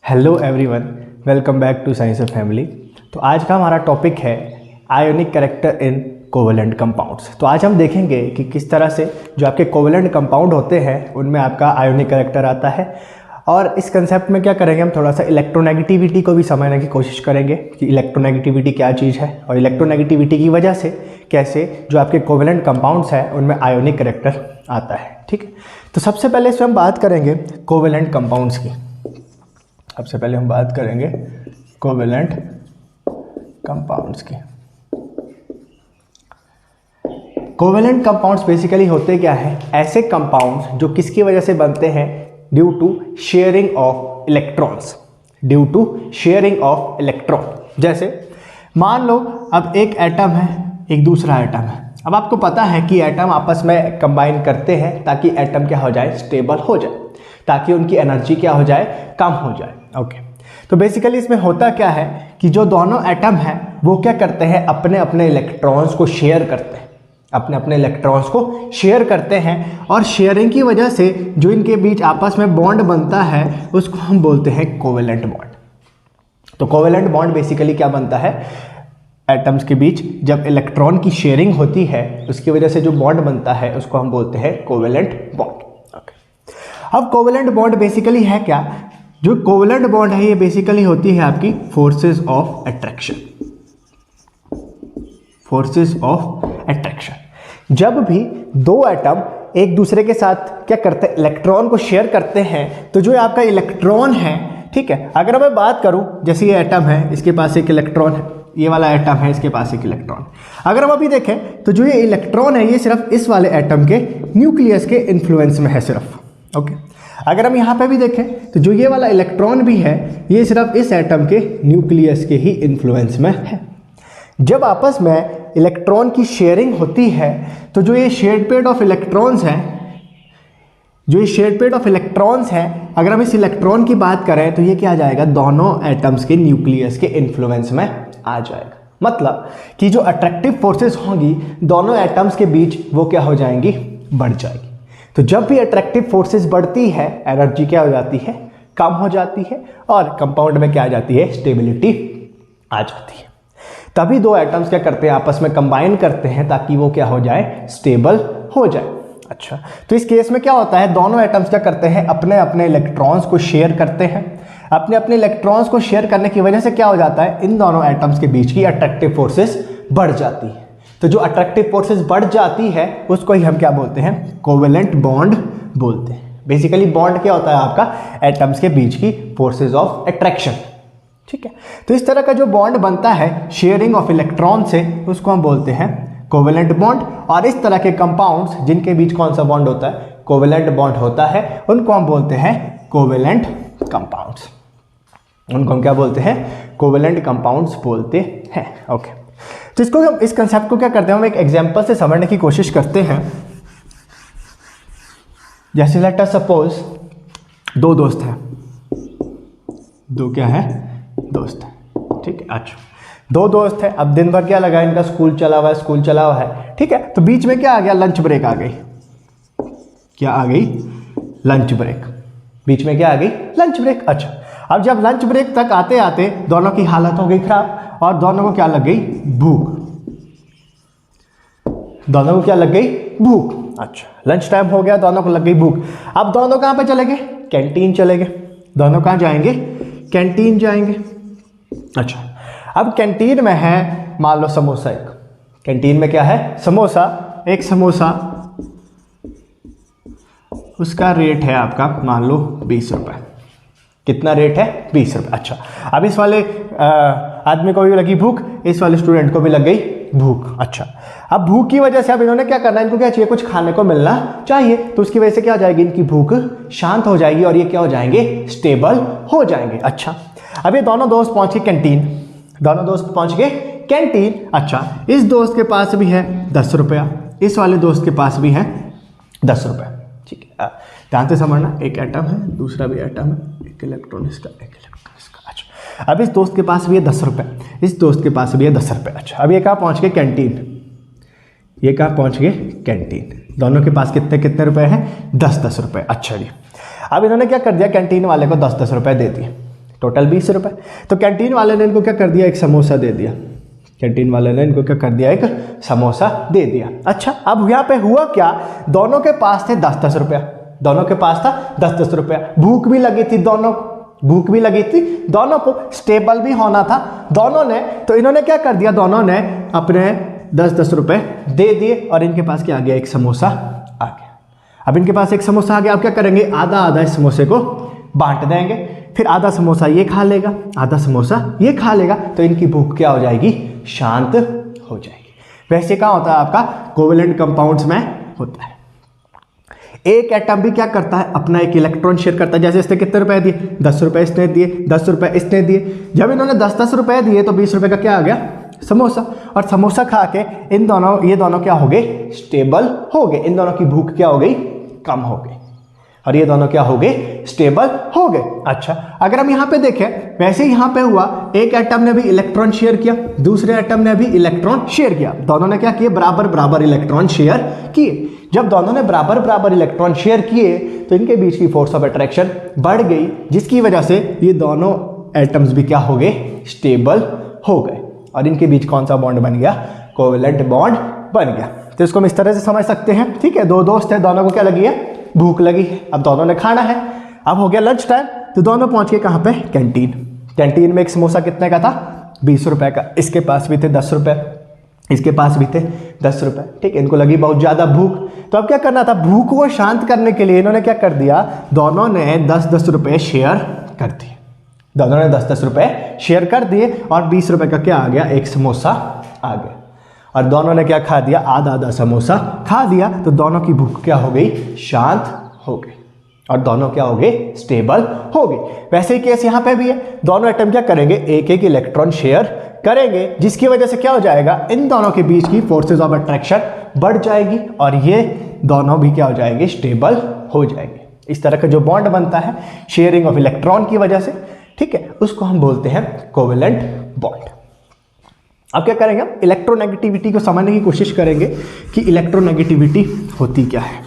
Hello everyone, welcome back to science of family. तो आज का हमारा टॉपिक है ionic character in covalent compounds. तो आज हम देखेंगे कि किस तरह से जो आपके कोवेलेंट कंपाउंड होते हैं उनमें आपका आयोनिक कैरेक्टर आता है। और इस कंसेप्ट में क्या करेंगे, हम थोड़ा सा इलेक्ट्रोनेगेटिविटी को भी समझने की कोशिश करेंगे कि इलेक्ट्रोनेगेटिविटी क्या चीज़ है और इलेक्ट्रोनेगेटिविटी की वजह से कैसे जो आपके कोवेलेंट कंपाउंड्स हैं उनमें आयोनिक कैरेक्टर आता है। ठीक है, तो सबसे पहले इसमें हम बात करेंगे कोवेलेंट कंपाउंड्स की। सबसे पहले हम बात करेंगे कोवेलेंट कंपाउंड्स की। कोवेलेंट कंपाउंड्स बेसिकली होते क्या है, ऐसे कंपाउंड्स जो किसकी वजह से बनते हैं, due to sharing of electrons. Due to sharing of electron. जैसे मान लो अब एक एटम है, एक दूसरा एटम है। अब आपको पता है कि एटम आपस में कंबाइन करते हैं ताकि एटम क्या हो जाए, स्टेबल हो जाए, ताकि उनकी एनर्जी क्या हो जाए, कम हो जाए। ओके, तो बेसिकली इसमें होता क्या है कि जो दोनों एटम हैं वो क्या करते हैं, अपने अपने इलेक्ट्रॉन्स को शेयर करते हैं, अपने अपने इलेक्ट्रॉन्स को शेयर करते हैं। और शेयरिंग की वजह से जो इनके बीच आपस में बॉन्ड बनता है उसको हम बोलते हैं कोवेलेंट बॉन्ड। तो कोवेलेंट बॉन्ड बेसिकली क्या बनता है, एटम्स के बीच जब इलेक्ट्रॉन की शेयरिंग होती है उसकी वजह से जो बॉन्ड बनता है उसको हम बोलते हैं कोवेलेंट बॉन्ड। ओके, अब कोवेलेंट बॉन्ड बेसिकली है क्या, जो कोवेलेंट बॉन्ड है ये बेसिकली होती है आपकी forces of attraction. Forces of attraction, जब भी दो एटम एक दूसरे के साथ क्या करते हैं, इलेक्ट्रॉन को शेयर करते हैं, तो जो आपका इलेक्ट्रॉन है, ठीक है, अगर मैं बात करूं जैसे ये एटम है, इसके पास एक इलेक्ट्रॉन है, ये वाला एटम है, इसके पास एक इलेक्ट्रॉन। अगर हम अभी देखें तो जो ये इलेक्ट्रॉन है ये सिर्फ इस वाले एटम के न्यूक्लियस के इन्फ्लुएंस में है सिर्फ। ओके, अगर हम यहाँ पे भी देखें तो जो ये वाला इलेक्ट्रॉन भी है ये सिर्फ इस एटम के न्यूक्लियस के ही इन्फ्लुएंस में है। जब आपस में इलेक्ट्रॉन की शेयरिंग होती है तो जो ये शेयर्ड पेयर ऑफ इलेक्ट्रॉन्स हैं, जो ये शेयर्ड पेयर ऑफ इलेक्ट्रॉन्स हैं, अगर हम इस इलेक्ट्रॉन की बात करें तो ये क्या आ जाएगा, दोनों एटम्स के न्यूक्लियस के इन्फ्लुएंस में आ जाएगा। मतलब कि जो अट्रैक्टिव फोर्सेस होंगी दोनों एटम्स के बीच वो क्या हो जाएंगी, बढ़ जाएगी। तो जब भी अट्रैक्टिव फोर्सेस बढ़ती है एनर्जी क्या हो जाती है, कम हो जाती है, और कंपाउंड में क्या आ जाती है, स्टेबिलिटी आ जाती है। तभी दो एटम्स क्या करते हैं, आपस में कंबाइन करते हैं ताकि वो क्या हो जाए, स्टेबल हो जाए। अच्छा, तो इस केस में क्या होता है, दोनों एटम्स क्या करते हैं, अपने अपने इलेक्ट्रॉन्स को शेयर करते हैं। अपने अपने इलेक्ट्रॉन्स को शेयर करने की वजह से क्या हो जाता है, इन दोनों एटम्स के बीच की अट्रैक्टिव फोर्सेस बढ़ जाती है। तो जो अट्रैक्टिव फोर्सेस बढ़ जाती है उसको ही हम क्या बोलते हैं, कोवेलेंट बॉन्ड बोलते हैं। बेसिकली बॉन्ड क्या होता है आपका, एटम्स के बीच की फोर्सेस ऑफ अट्रैक्शन। ठीक है, तो इस तरह का जो बॉन्ड बनता है शेयरिंग ऑफ इलेक्ट्रॉन से उसको हम बोलते हैं कोवेलेंट बॉन्ड। और इस तरह के कंपाउंड्स जिनके बीच कौन सा बॉन्ड होता है, कोवेलेंट बॉन्ड होता है, उनको हम बोलते हैं कोवेलेंट कंपाउंड्स। उनको हम क्या बोलते हैं, कोवेलेंट कंपाउंड्स बोलते हैं। ओके, तो इसको हम, इस कंसेप्ट को क्या करते हैं, हम एक एग्जांपल से समझने की कोशिश करते हैं। जैसे लेट अस सपोज दो दोस्त हैं, दो क्या है, दोस्त है। ठीक है, अच्छा, दो दोस्त है। अब दिन भर क्या लगा, इनका स्कूल चला हुआ है, स्कूल चला हुआ है। ठीक है, तो बीच में क्या आ गया, लंच ब्रेक आ गई। क्या आ गई, लंच ब्रेक। बीच में क्या आ गई, लंच ब्रेक। अच्छा, अब जब लंच ब्रेक तक आते आते दोनों की हालत हो गई खराब और दोनों को क्या लग गई, भूख। दोनों को क्या लग गई, भूख। अच्छा, लंच टाइम हो गया, दोनों को लग गई भूख। अब दोनों कहाँ पे चले गए, कैंटीन चले गए। दोनों कहाँ जाएंगे, कैंटीन जाएंगे। अच्छा, अब कैंटीन में है मान लो समोसा। एक कैंटीन में क्या है, समोसा। एक समोसा, उसका रेट है आपका मान लो 20 रुपये। कितना रेट है, 20 रुपये। अच्छा, अब इस वाले आदमी को भी लगी भूख, इस वाले स्टूडेंट को भी लग गई भूख। अच्छा, अब भूख की वजह से अब इन्होंने क्या करना है, इनको क्या चाहिए, कुछ खाने को मिलना चाहिए। तो उसकी वजह से क्या हो जाएगी, इनकी भूख शांत हो जाएगी और ये क्या हो जाएंगे, स्टेबल हो जाएंगे। अच्छा, अब ये दोनों दोस्त पहुंच गए कैंटीन। दोनों दोस्त पहुंच गए कैंटीन। अच्छा, इस दोस्त के पास भी है 10 रुपया, इस वाले दोस्त के पास भी है 10 रुपये। ठीक है, ध्यान से समझना, एक एटम है, दूसरा भी एटम है, एक इलेक्ट्रॉन इसका, एक इलेक्ट्रॉन इसका। अच्छा, अब इस दोस्त के पास भी है 10 रुपये, इस दोस्त के पास भी है 10 रुपये। अच्छा, अब ये कहाँ पहुँच गए, कैंटीन। ये कहाँ पहुँच गए, कैंटीन। दोनों के पास कितने कितने रुपए हैं, 10-10 रुपये। अच्छा जी, अब इन्होंने क्या कर दिया, कैंटीन वाले को 10-10 रुपये दे दिए। टोटल 20 रुपये। तो कैंटीन वाले ने इनको क्या कर दिया, एक समोसा दे दिया। कैंटीन वाले ने इनको क्या कर दिया, एक समोसा दे दिया। अच्छा, अब यहाँ पे हुआ क्या, दोनों के पास थे 10-10 रुपया, दोनों के पास था 10-10 रुपया, भूख भी लगी थी दोनों, भूख भी लगी थी दोनों को, स्टेबल भी होना था दोनों ने। तो इन्होंने क्या कर दिया, दोनों ने अपने 10-10 रुपये दे दिए और इनके पास क्या आ गया, एक समोसा आ गया। अब इनके पास एक समोसा आ गया, अब क्या करेंगे, आधा आधा इस समोसे को बांट देंगे, फिर आधा समोसा ये खा लेगा, आधा समोसा ये खा लेगा, तो इनकी भूख क्या हो जाएगी, शांत हो जाएगी। वैसे क्या होता है आपका कोवेलेंट कंपाउंड्स में होता है, एक एटम भी क्या करता है, अपना एक इलेक्ट्रॉन शेयर करता है। जैसे इसने कितने रुपए दिए, 10 रुपए इसने दिए, 10 रुपए इसने दिए। जब इन्होंने 10-10 रुपए दिए तो 20 रुपए का क्या आ गया, समोसा। और समोसा खा के इन दोनों, ये दोनों क्या हो गए, स्टेबल हो गए। इन दोनों की भूख क्या हो गई, कम हो गई, और ये दोनों क्या हो गए, स्टेबल हो गए। अच्छा, अगर हम यहाँ पे देखें, वैसे ही यहाँ पे हुआ, एक एटम ने भी इलेक्ट्रॉन शेयर किया, दूसरे एटम ने भी इलेक्ट्रॉन शेयर किया, दोनों ने क्या किए, बराबर बराबर इलेक्ट्रॉन शेयर किए। जब दोनों ने बराबर बराबर इलेक्ट्रॉन शेयर किए तो इनके बीच की फोर्स ऑफ अट्रैक्शन बढ़ गई, जिसकी वजह से ये दोनों एटम्स भी क्या हो गए, स्टेबल हो गए, और इनके बीच कौन सा बॉन्ड बन गया, कोवेलेंट बॉन्ड बन गया। तो इसको हम इस तरह से समझ सकते हैं, ठीक है। दो दोस्त हैं, दोनों को क्या लगी है, भूख लगी है, अब दोनों ने खाना है, अब हो गया लंच टाइम, तो दोनों पहुंच गए कहाँ पे, कैंटीन। कैंटीन में एक समोसा कितने का था, 20 रुपए का, इसके पास भी थे 10 रुपए, इसके पास भी थे 10 रुपए, ठीक है। इनको लगी बहुत ज़्यादा भूख, तो अब क्या करना था, भूख को शांत करने के लिए इन्होंने क्या कर दिया, दोनों ने 10-10 रुपए शेयर कर दिए, दोनों ने 10-10 रुपए शेयर कर दिए, और 20 रुपए का क्या आ गया, एक समोसा आ गया, और दोनों ने क्या खा दिया, आधा आधा समोसा खा दिया। तो दोनों की भूख क्या हो गई, शांत हो गई, और दोनों क्या हो गए, स्टेबल हो गए। वैसे ही केस यहाँ पे भी है, दोनों एटम क्या करेंगे, एक एक इलेक्ट्रॉन शेयर करेंगे, जिसकी वजह से क्या हो जाएगा, इन दोनों के बीच की फोर्सेस ऑफ अट्रैक्शन बढ़ जाएगी, और ये दोनों भी क्या हो जाएंगे, स्टेबल हो जाएंगे। इस तरह का जो बॉन्ड बनता है शेयरिंग ऑफ इलेक्ट्रॉन की वजह से, ठीक है, उसको हम बोलते हैं कोवेलेंट बॉन्ड। अब क्या करेंगे, हम इलेक्ट्रोनेगेटिविटी को समझने की कोशिश करेंगे कि इलेक्ट्रोनेगेटिविटी होती क्या है।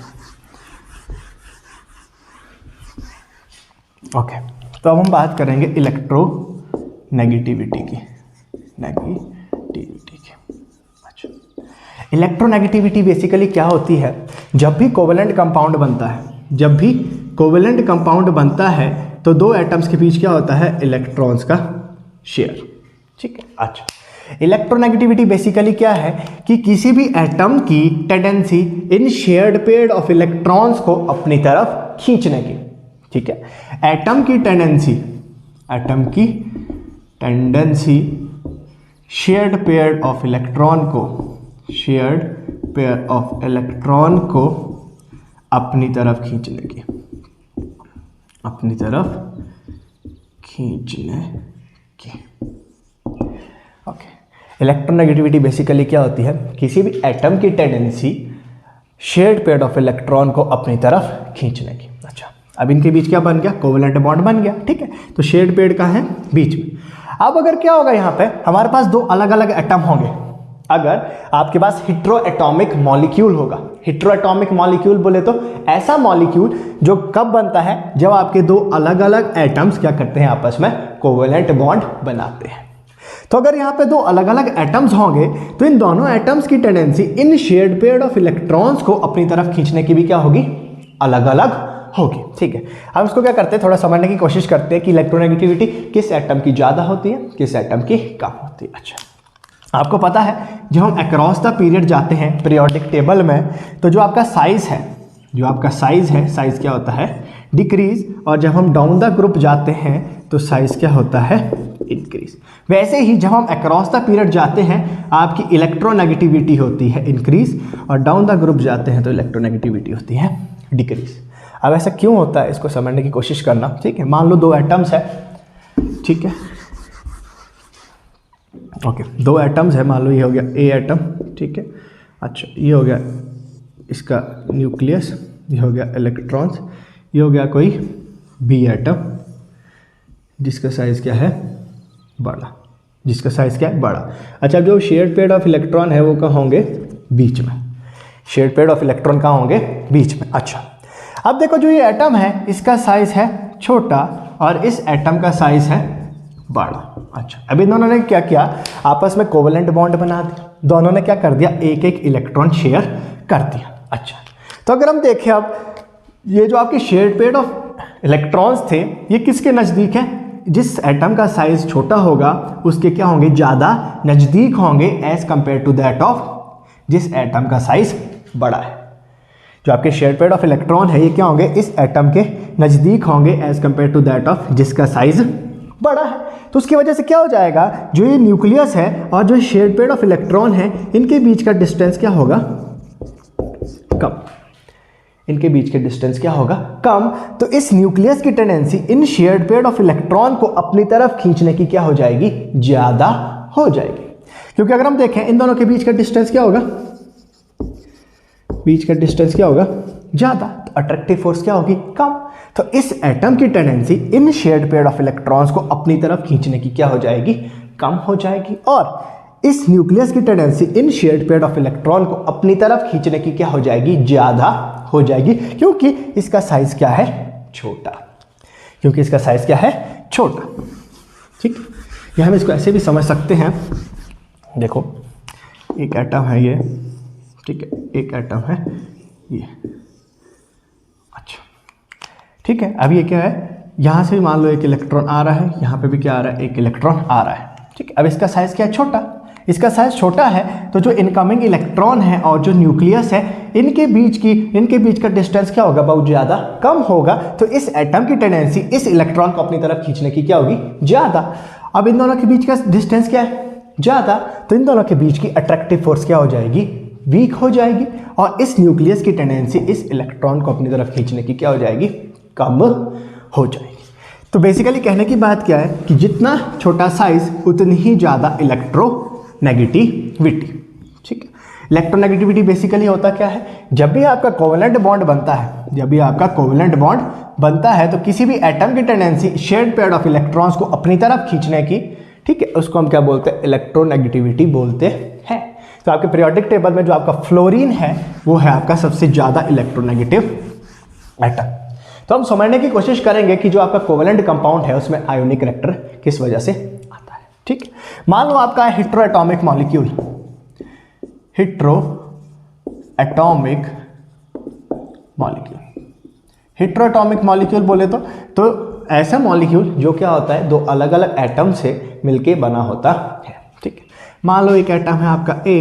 ओके, तो अब हम बात करेंगे इलेक्ट्रोनेगेटिविटी की, अच्छा, इलेक्ट्रोनेगेटिविटी बेसिकली क्या होती है, जब भी कोवेलेंट कंपाउंड बनता है, जब भी कोवेलेंट कंपाउंड बनता है तो दो एटम्स के बीच क्या होता है, इलेक्ट्रॉन्स का शेयर, ठीक है। अच्छा, इलेक्ट्रोनेगेटिविटी बेसिकली क्या है कि किसी भी एटम की tendency in shared pair of electrons को अपनी तरफ खींचने की, ठीक है। एटम की tendency shared pair of electron को अपनी तरफ खींचने की, ओके। इलेक्ट्रोनेगेटिविटी बेसिकली क्या होती है, किसी भी एटम की tendency shared pair of electron को अपनी तरफ खींचने की। अच्छा, अब इनके बीच क्या बन गया, कोवेलेंट बॉन्ड बन गया, ठीक है। तो शेयर्ड पेयर कहाँ है, बीच में। अब अगर क्या होगा, यहाँ पे हमारे पास दो अलग अलग एटम होंगे, अगर आपके पास हेटेरोएटॉमिक मॉलिक्यूल होगा, हेटेरोएटॉमिक मॉलिक्यूल बोले तो ऐसा मॉलिक्यूल जो कब बनता है, जब आपके दो अलग अलग एटम्स क्या करते हैं, आपस में कोवेलेंट बॉन्ड बनाते हैं। तो अगर यहाँ पे दो अलग अलग एटम्स होंगे तो इन दोनों एटम्स की tendency in shared pair of electrons को अपनी तरफ खींचने की भी क्या होगी, अलग अलग होगी, ठीक है। हम इसको क्या करते हैं, थोड़ा समझने की कोशिश करते हैं कि इलेक्ट्रोनेगेटिविटी किस एटम की ज़्यादा होती है, किस एटम की कम होती है। अच्छा, आपको पता है जब हम अक्रॉस द पीरियड जाते हैं पीरियोडिक टेबल में, तो जो आपका साइज है, साइज क्या होता है, डिक्रीज, और जब हम डाउन द ग्रुप जाते हैं तो साइज क्या होता है, इंक्रीज। वैसे ही जब हम अक्रॉस द पीरियड जाते हैं आपकी इलेक्ट्रोनेगेटिविटी होती है इंक्रीज, और डाउन द ग्रुप जाते हैं तो इलेक्ट्रोनेगेटिविटी होती है डिक्रीज। अब ऐसा क्यों होता है, इसको समझने की कोशिश करना, ठीक है। मान लो दो एटम्स है, ठीक है, ओके, दो एटम्स है, मान लो ये हो गया ए एटम, ठीक है। अच्छा, ये हो गया इसका न्यूक्लियस, ये हो गया इलेक्ट्रॉन्स, ये हो गया कोई बी एटम जिसका साइज़ क्या है, बड़ा, जिसका साइज़ क्या है, बड़ा। अच्छा, जो शेयर्ड पेयर ऑफ इलेक्ट्रॉन है वो कहाँ होंगे, बीच में, शेयर्ड पेयर ऑफ इलेक्ट्रॉन कहाँ होंगे, बीच में। अच्छा, अब देखो जो ये एटम है इसका साइज़ है छोटा और इस एटम का साइज है बड़ा। अच्छा, अभी दोनों ने क्या किया, आपस में कोवेलेंट बॉन्ड बना दिया, दोनों ने क्या कर दिया, एक एक इलेक्ट्रॉन शेयर कर दिया। अच्छा, तो अगर हम देखें अब ये जो आपके शेयर्ड पेयर ऑफ इलेक्ट्रॉन्स थे ये किसके नज़दीक है, जिस एटम का साइज छोटा होगा उसके क्या होंगे, ज़्यादा नज़दीक होंगे as compare to that of जिस एटम का साइज बड़ा है। जो आपके शेयर्ड पेयर ऑफ इलेक्ट्रॉन है ये क्या होंगे, इस एटम के नज़दीक होंगे as compare to that of जिसका साइज बड़ा है। तो उसकी वजह से क्या हो जाएगा, जो ये न्यूक्लियस है और जो शेयर्ड पेयर ऑफ इलेक्ट्रॉन है इनके बीच का डिस्टेंस क्या होगा, कम। इनके बीच के डिस्टेंस क्या होगा, कम। तो इस न्यूक्लियस की tendency in shared pair of electron को अपनी तरफ खींचने की क्या हो जाएगी, ज्यादा हो जाएगी। क्योंकि अगर हम देखें इन दोनों के बीच का डिस्टेंस क्या होगा, बीच का डिस्टेंस क्या होगा, ज्यादा, तो अट्रैक्टिव फोर्स क्या होगी, कम। तो इस एटम की tendency in shared pair of electrons को अपनी तरफ खींचने की क्या हो जाएगी, कम हो जाएगी। और इस न्यूक्लियस की tendency in shared pair of electron को अपनी तरफ खींचने की क्या हो जाएगी, ज्यादा हो जाएगी, क्योंकि इसका साइज क्या है, छोटा। क्योंकि इसका साइज क्या है, छोटा। ठीक, ये हम इसको ऐसे भी समझ सकते हैं, देखो एक एटम है ये, ठीक है, एक एटम है ये। अच्छा, ठीक है, अब ये क्या है, यहाँ से मान लो एक इलेक्ट्रॉन आ रहा है, यहाँ पे भी क्या आ रहा है, एक इलेक्ट्रॉन आ रहा है। ठीक है, अब इसका साइज क्या है, छोटा। इसका साइज छोटा है तो जो इनकमिंग इलेक्ट्रॉन है और जो न्यूक्लियस है इनके बीच का डिस्टेंस क्या होगा, बहुत ज़्यादा कम होगा। तो इस एटम की टेंडेंसी इस इलेक्ट्रॉन को अपनी तरफ खींचने की क्या होगी, ज़्यादा। अब इन दोनों के बीच का डिस्टेंस क्या है, ज़्यादा, तो इन दोनों के बीच की अट्रैक्टिव फोर्स क्या हो जाएगी, वीक हो जाएगी। और इस न्यूक्लियस की टेंडेंसी इस इलेक्ट्रॉन को अपनी तरफ खींचने की क्या हो जाएगी, कम हो जाएगी। तो बेसिकली कहने की बात क्या है कि जितना छोटा साइज उतनी ही ज़्यादा इलेक्ट्रोनेगेटिविटी। ठीक है, इलेक्ट्रोनेगेटिविटी बेसिकली होता क्या है, जब भी आपका कोवेलेंट बॉन्ड बनता है, जब भी आपका कोवेलेंट बॉन्ड बनता है तो किसी भी एटम की tendency shared pair of electrons को अपनी तरफ खींचने की, ठीक है, उसको हम क्या बोलते हैं, इलेक्ट्रोनेगेटिविटी बोलते हैं। तो आपके पीरियोडिक टेबल में जो आपका फ्लोरीन है वो है आपका सबसे ज़्यादा इलेक्ट्रोनेगेटिव एटम। तो हम समझने की कोशिश करेंगे कि जो आपका कोवेलेंट कंपाउंड है उसमें आयोनिक कैरेक्टर किस वजह से आता है। ठीक, मान लो आपका है hetero atomic molecule, hetero atomic molecule. Hetero atomic molecule बोले तो ऐसा मॉलिक्यूल जो क्या होता है, दो अलग अलग एटम से मिलके बना होता है। ठीक है, मान लो एक एटम है आपका ए,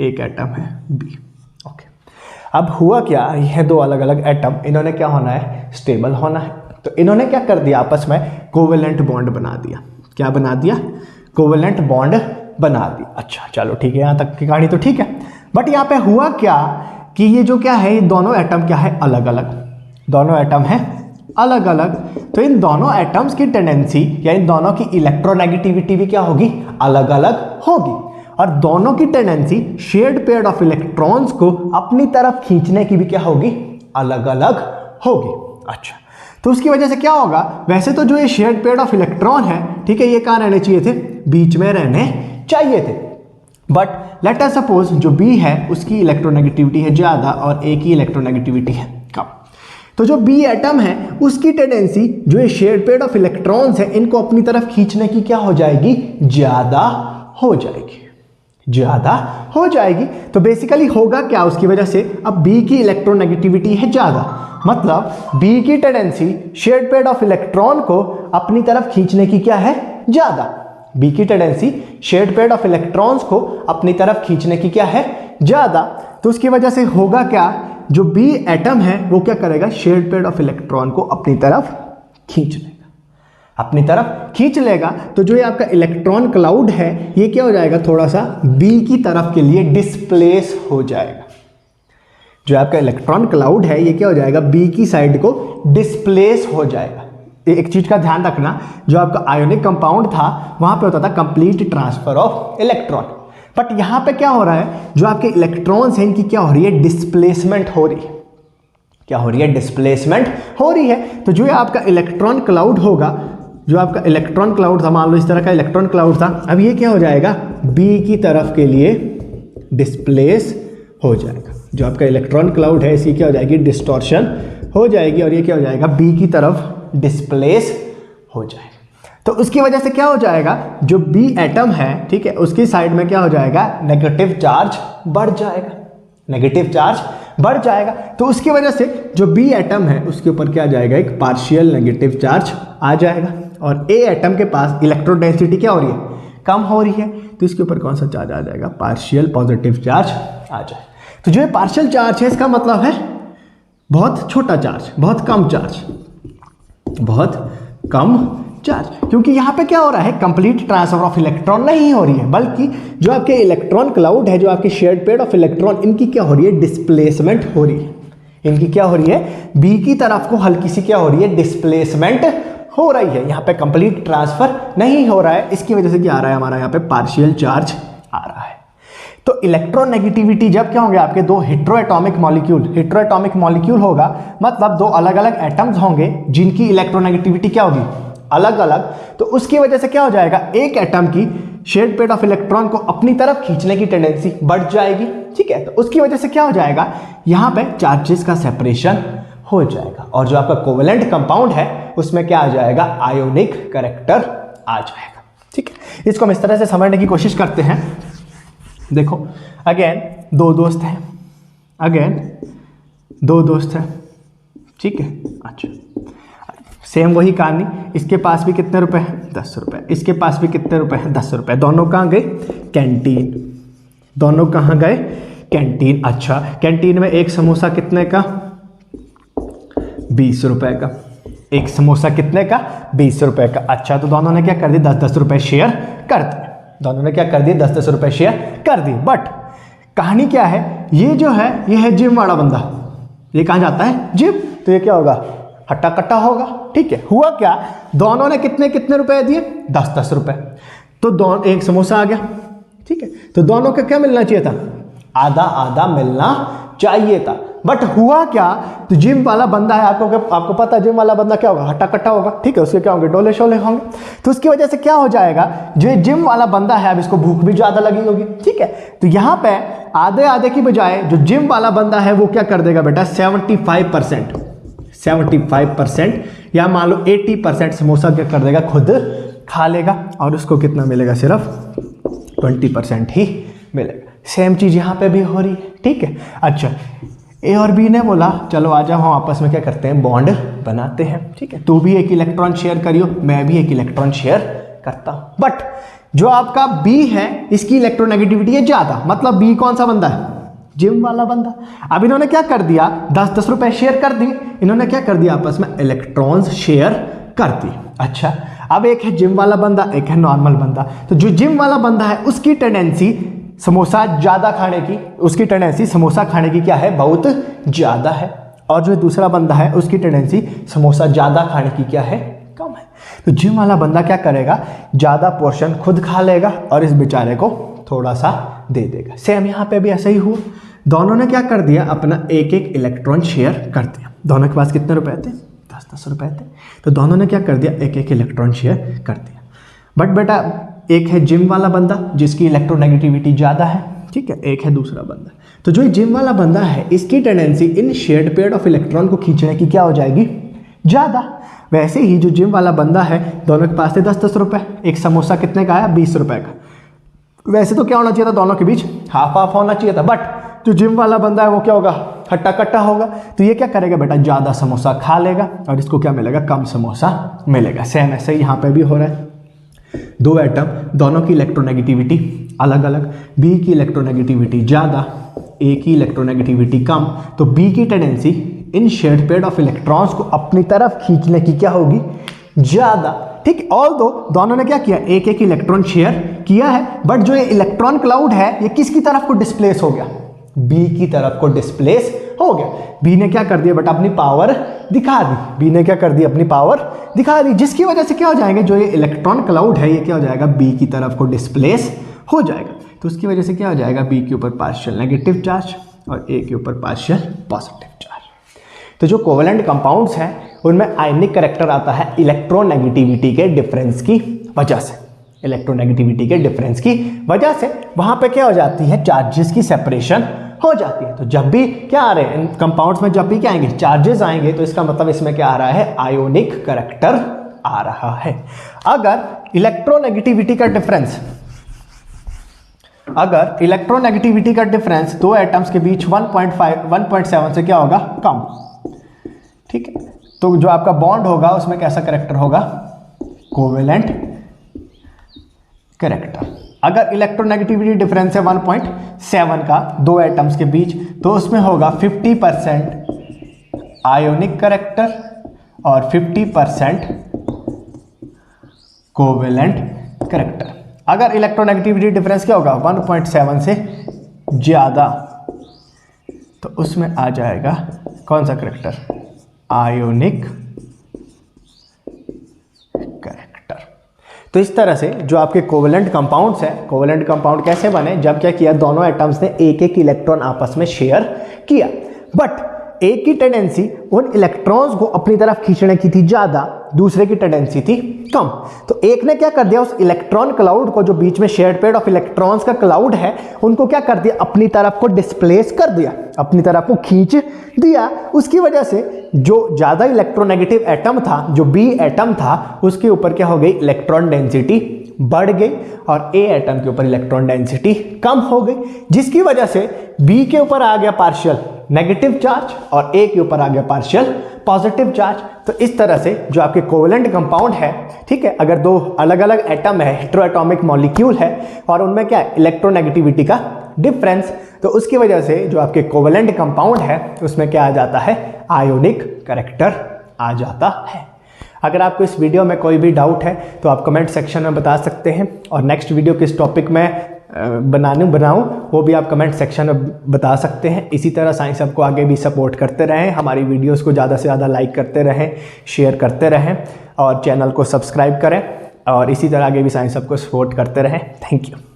एक एटम है बी। ओके, अब हुआ क्या, यह दो अलग अलग एटम, इन्होंने क्या होना है, स्टेबल होना है। तो इन्होंने क्या कर दिया, आपस में कोवेलेंट बॉन्ड बना दिया। क्या बना दिया, कोवेलेंट बॉन्ड बना दिया। अच्छा चलो ठीक है, यहाँ तक की कहानी तो ठीक है। बट यहाँ पे हुआ क्या कि ये जो क्या है, ये दोनों एटम क्या है, अलग अलग, दोनों एटम है अलग अलग। तो इन दोनों एटम्स की टेंडेंसी या इन दोनों की इलेक्ट्रोनेगेटिविटी भी क्या होगी, अलग अलग होगी। और दोनों की tendency shared pair of electrons को अपनी तरफ खींचने की भी क्या होगी, अलग अलग होगी। अच्छा, तो उसकी वजह से क्या होगा, वैसे तो जो ये शेयर्ड पेयर ऑफ इलेक्ट्रॉन है, ठीक है, ये कहाँ रहने चाहिए थे, बीच में रहने चाहिए थे। बट लेट अस सपोज जो बी है उसकी इलेक्ट्रोनेगेटिविटी है ज़्यादा और ए की इलेक्ट्रोनेगेटिविटी है कम। तो जो बी एटम है उसकी टेंडेंसी जो ये शेयर्ड पेयर ऑफ इलेक्ट्रॉन्स है इनको अपनी तरफ खींचने की क्या हो जाएगी, ज़्यादा हो जाएगी, ज़्यादा हो जाएगी। तो बेसिकली होगा क्या उसकी वजह से, अब बी की इलेक्ट्रोनेगेटिविटी है ज़्यादा, मतलब बी की tendency shared pair of electron को अपनी तरफ खींचने की क्या है, ज़्यादा। बी की tendency shared pair of electrons को अपनी तरफ खींचने की क्या है, ज़्यादा। तो उसकी वजह से होगा क्या, जो बी एटम है वो क्या करेगा, शेयर्ड पेयर ऑफ इलेक्ट्रॉन को अपनी तरफ खींच लेगा, अपनी तरफ खींच लेगा। तो जो ये आपका इलेक्ट्रॉन क्लाउड है ये क्या हो जाएगा, थोड़ा सा बी की तरफ के लिए डिस्प्लेस हो जाएगा। जो आपका इलेक्ट्रॉन क्लाउड है ये क्या हो जाएगा, बी की साइड को डिस्प्लेस हो जाएगा। एक चीज का ध्यान रखना, जो आपका आयोनिक कंपाउंड था वहां पे होता था complete transfer of electron, but यहां पे क्या हो रहा है, जो आपके इलेक्ट्रॉन्स हैं इनकी क्या हो रही है, डिस्प्लेसमेंट हो रही है। क्या हो रही है, डिस्प्लेसमेंट हो रही है। तो जो आपका इलेक्ट्रॉन क्लाउड होगा, जो आपका इलेक्ट्रॉन क्लाउड था, मान लो इस तरह का इलेक्ट्रॉन क्लाउड था, अब ये क्या हो जाएगा, बी की तरफ के लिए डिस्प्लेस हो जाएगा। जो आपका इलेक्ट्रॉन क्लाउड है इसकी क्या हो जाएगी, डिस्टॉर्शन हो जाएगी और ये क्या हो जाएगा, बी की तरफ डिस्प्लेस हो जाएगा। तो उसकी वजह से क्या हो जाएगा, जो बी एटम है, ठीक है, उसकी साइड में क्या हो जाएगा, नेगेटिव चार्ज बढ़ जाएगा, नेगेटिव चार्ज बढ़ जाएगा। तो उसकी वजह से जो बी एटम है उसके ऊपर क्या आ जाएगा, एक पार्शियल नेगेटिव चार्ज आ जाएगा। और ए एटम के पास इलेक्ट्रॉन डेंसिटी क्या हो रही है, कम हो रही है, तो इसके ऊपर कौन सा चार्ज आ जाएगा, पार्शियल पॉजिटिव चार्ज आ जाएगा। तो जो पार्शियल चार्ज है इसका मतलब है बहुत छोटा चार्ज, बहुत कम चार्ज, बहुत कम चार्ज, क्योंकि यहाँ पे क्या हो रहा है, कंप्लीट ट्रांसफर ऑफ इलेक्ट्रॉन नहीं हो रही है, बल्कि जो आपके इलेक्ट्रॉन क्लाउड है, जो आपके शेयर्ड पेयर ऑफ इलेक्ट्रॉन, इनकी क्या हो रही है, डिस्प्लेसमेंट हो रही है। इनकी क्या हो रही है, बी की तरफ को हल्की सी क्या हो रही है, डिस्प्लेसमेंट हो रही है। यहाँ पे कंप्लीट ट्रांसफर नहीं हो रहा है, इसकी वजह से क्या आ रहा है, हमारा यहाँ पे पार्शियल चार्ज आ रहा है। तो इलेक्ट्रोनेगेटिविटी जब क्या होंगे, आपके दो हेट्रोएटॉमिक मॉलिक्यूल, हेट्रोएटॉमिक मॉलिक्यूल होगा मतलब दो अलग अलग एटम्स होंगे जिनकी इलेक्ट्रोनेगेटिविटी क्या होगी, अलग अलग। तो उसकी वजह से क्या हो जाएगा, एक एटम की शेयर्ड पेयर ऑफ इलेक्ट्रॉन को अपनी तरफ खींचने की टेंडेंसी बढ़ जाएगी, ठीक है। तो उसकी वजह से क्या हो जाएगा, यहाँ पे चार्जेस का सेपरेशन हो जाएगा, और जो आपका कोवेलेंट कंपाउंड है उसमें क्या आ जाएगा, आयोनिक कैरेक्टर आ जाएगा, ठीक है। इसको हम इस तरह से समझने की कोशिश करते हैं। देखो अगेन दो दोस्त हैं, अगेन दो दोस्त हैं, ठीक है। अच्छा, सेम वही कहानी, इसके पास भी कितने रुपए हैं, 10 रुपए, इसके पास भी कितने रुपए हैं, 10 रुपए। दोनों कहाँ गए, कैंटीन, दोनों कहाँ गए, कैंटीन। अच्छा, कैंटीन में एक समोसा कितने का, 20 रुपए का, एक समोसा कितने का, 20 रुपए का। अच्छा, तो दोनों ने क्या कर दिया, 10-10 रुपए शेयर कर दिए, दोनों ने क्या कर दिए, 10-10 रुपए शेयर कर दिए। बट कहानी क्या है, ये जो है, ये है जिम वाला बंदा, ये कहाँ जाता है, जिम, तो ये क्या होगा, हट्टा कट्टा होगा, ठीक है। हुआ क्या, दोनों ने कितने कितने रुपए दिए, 10-10 रुपए, तो दोनों, एक समोसा आ गया, ठीक है। तो दोनों को क्या मिलना चाहिए था, आधा आधा मिलना चाहिए था। बट हुआ क्या, तो जिम वाला बंदा है, आपको पता है जिम वाला बंदा क्या होगा, हट्टा कट्टा होगा, ठीक है, उसके क्या होंगे, डोले शोले होंगे। तो उसकी वजह से क्या हो जाएगा, जो जिम वाला बंदा है अब इसको भूख भी ज्यादा लगी होगी, ठीक है। तो यहाँ पे आधे आधे की बजाय जो जिम वाला बंदा है वो क्या कर देगा बेटा, 75% या मान लो 80% समोसा क्या कर देगा, खुद खा लेगा, और उसको कितना मिलेगा, सिर्फ 20% ही मिलेगा। सेम चीज यहाँ पे भी हो रही है, ठीक है। अच्छा, ए और बी ने बोला चलो आ जाओ हम आपस में क्या करते हैं, बॉन्ड बनाते हैं, ठीक है। तू भी एक इलेक्ट्रॉन शेयर करियो, मैं भी एक इलेक्ट्रॉन शेयर करता हूं। बट जो आपका बी है इसकी इलेक्ट्रोनेगेटिविटी है ज्यादा, मतलब बी कौन सा बंदा है, जिम वाला बंदा। अब इन्होंने क्या कर दिया, 10-10 रुपए शेयर कर दिए, इन्होंने क्या कर दिया, आपस में इलेक्ट्रॉन्स शेयर कर दिए। अच्छा, अब एक है जिम वाला बंदा, एक है नॉर्मल बंदा। तो जो जिम वाला बंदा है उसकी टेंडेंसी समोसा ज्यादा खाने की, उसकी टेंडेंसी समोसा खाने की क्या है, बहुत ज्यादा है। और जो दूसरा बंदा है उसकी टेंडेंसी समोसा ज्यादा खाने की क्या है, कम है। तो जिम वाला बंदा क्या करेगा, ज्यादा पोर्शन खुद खा लेगा और इस बेचारे को थोड़ा सा दे देगा। सेम यहाँ पे भी ऐसा ही हुआ, दोनों ने क्या कर दिया, अपना एक एक इलेक्ट्रॉन शेयर कर दिया। दोनों के पास कितने रुपए थे, 10-10 रुपए थे, तो दोनों ने क्या कर दिया, एक एक इलेक्ट्रॉन शेयर कर दिया। बट बेटा एक है जिम वाला बंदा जिसकी इलेक्ट्रोनेगेटिविटी ज़्यादा है, ठीक है, एक है दूसरा बंदा। तो जो जिम वाला बंदा है इसकी tendency in shared pair of electron को खींचने की क्या हो जाएगी, ज़्यादा। वैसे ही जो जिम वाला बंदा है, दोनों के पास थे 10-10 रुपए, एक समोसा कितने का आया, 20 रुपए का। वैसे तो क्या होना चाहिए था, दोनों के बीच हाफ हाफ होना चाहिए था, बट जो जिम वाला बंदा है वो क्या होगा, हट्टा कट्टा होगा। तो ये क्या करेगा बेटा, ज़्यादा समोसा खा लेगा और इसको क्या मिलेगा, कम समोसा मिलेगा। सेम ऐसे ही यहाँ पे भी हो रहा है, दो एटम, दोनों की इलेक्ट्रोनेगेटिविटी अलग अलग, बी की इलेक्ट्रोनेगेटिविटी ज़्यादा, ए की इलेक्ट्रोनेगेटिविटी कम। तो बी की tendency in shared pair of electrons को अपनी तरफ खींचने की क्या होगी, ज़्यादा, ठीक। ऑल दो दोनों ने क्या किया, एक एक इलेक्ट्रॉन शेयर किया है, बट जो ये इलेक्ट्रॉन क्लाउड है ये किसकी तरफ को डिस्प्लेस हो गया, बी की तरफ को डिस्प्लेस हो गया। बी ने क्या कर दिया बेटा, अपनी पावर दिखा दी, बी ने क्या कर दी, अपनी पावर दिखा दी, जिसकी वजह से क्या हो जाएंगे, जो ये इलेक्ट्रॉन क्लाउड है ये क्या हो जाएगा, बी की तरफ को डिस्प्लेस हो जाएगा। तो उसकी वजह से क्या हो जाएगा, बी के ऊपर पार्शियल नेगेटिव चार्ज और ए के ऊपर पार्शियल पॉजिटिव चार्ज। तो जो कोवेलेंट कंपाउंड्स हैं उनमें आयनिक कैरेक्टर आता है इलेक्ट्रोनेगेटिविटी के डिफरेंस की वजह से, इलेक्ट्रोनेगेटिविटी के डिफरेंस की वजह से वहां पे क्या हो जाती है, चार्जेस की सेपरेशन हो जाती है। तो जब भी क्या आ रहे हैं कंपाउंड्स में, जब भी क्या आएंगे, चार्जेस आएंगे, तो इसका मतलब इसमें क्या आ रहा है, आयोनिक कैरेक्टर आ रहा है। अगर इलेक्ट्रोनेगेटिविटी का डिफरेंस दो एटम्स के बीच 1.7 से क्या होगा, कम, ठीक है, तो जो आपका बॉन्ड होगा उसमें कैसा कैरेक्टर होगा, कोवेलेंट कैरेक्टर। अगर इलेक्ट्रोनेगेटिविटी डिफरेंस है 1.7 का दो एटम्स के बीच, तो उसमें होगा 50% आयोनिक कैरेक्टर और 50% कोवेलेंट कैरेक्टर। अगर इलेक्ट्रोनेगेटिविटी डिफरेंस क्या होगा 1.7 से ज़्यादा, तो उसमें आ जाएगा कौन सा कैरेक्टर, आयोनिक कैरेक्टर। तो इस तरह से जो आपके कोवेलेंट कंपाउंड्स हैं, कोवेलेंट कंपाउंड कैसे बने, जब क्या किया, दोनों एटम्स ने एक एक इलेक्ट्रॉन आपस में शेयर किया, बट एक की टेंडेंसी उन इलेक्ट्रॉन्स को अपनी तरफ खींचने की थी ज़्यादा, दूसरे की टेंडेंसी थी कम। तो एक ने क्या कर दिया, उस इलेक्ट्रॉन क्लाउड को, जो बीच में शेयर्ड पेयर ऑफ इलेक्ट्रॉन्स का क्लाउड है, उनको क्या कर दिया, अपनी तरफ को डिस्प्लेस कर दिया, अपनी तरफ को खींच दिया। उसकी वजह से जो ज़्यादा इलेक्ट्रोनेगेटिव एटम था, जो बी एटम था, उसके ऊपर क्या हो गई, इलेक्ट्रॉन डेंसिटी बढ़ गई और ए एटम के ऊपर इलेक्ट्रॉन डेंसिटी कम हो गई, जिसकी वजह से बी के ऊपर आ गया पार्शियल नेगेटिव चार्ज और ए के ऊपर आ गया पार्शियल पॉजिटिव चार्ज। तो इस तरह से जो आपके कोवेलेंट कंपाउंड है, ठीक है, अगर दो अलग अलग एटम है, हेटेरोएटॉमिक मॉलिक्यूल है, और उनमें क्या है, इलेक्ट्रोनेगेटिविटी का डिफरेंस, तो उसकी वजह से जो आपके कोवेलेंट कंपाउंड है उसमें क्या आ जाता है, आयोनिक कैरेक्टर आ जाता है। अगर आपको इस वीडियो में कोई भी डाउट है तो आप कमेंट सेक्शन में बता सकते हैं, और नेक्स्ट वीडियो किस टॉपिक में बनाऊं वो भी आप कमेंट सेक्शन में बता सकते हैं। इसी तरह साइंस हब को आगे भी सपोर्ट करते रहें, हमारी वीडियोस को ज़्यादा से ज़्यादा लाइक करते रहें, शेयर करते रहें, और चैनल को सब्सक्राइब करें, और इसी तरह आगे भी साइंस हब को सपोर्ट करते रहें। Thank you.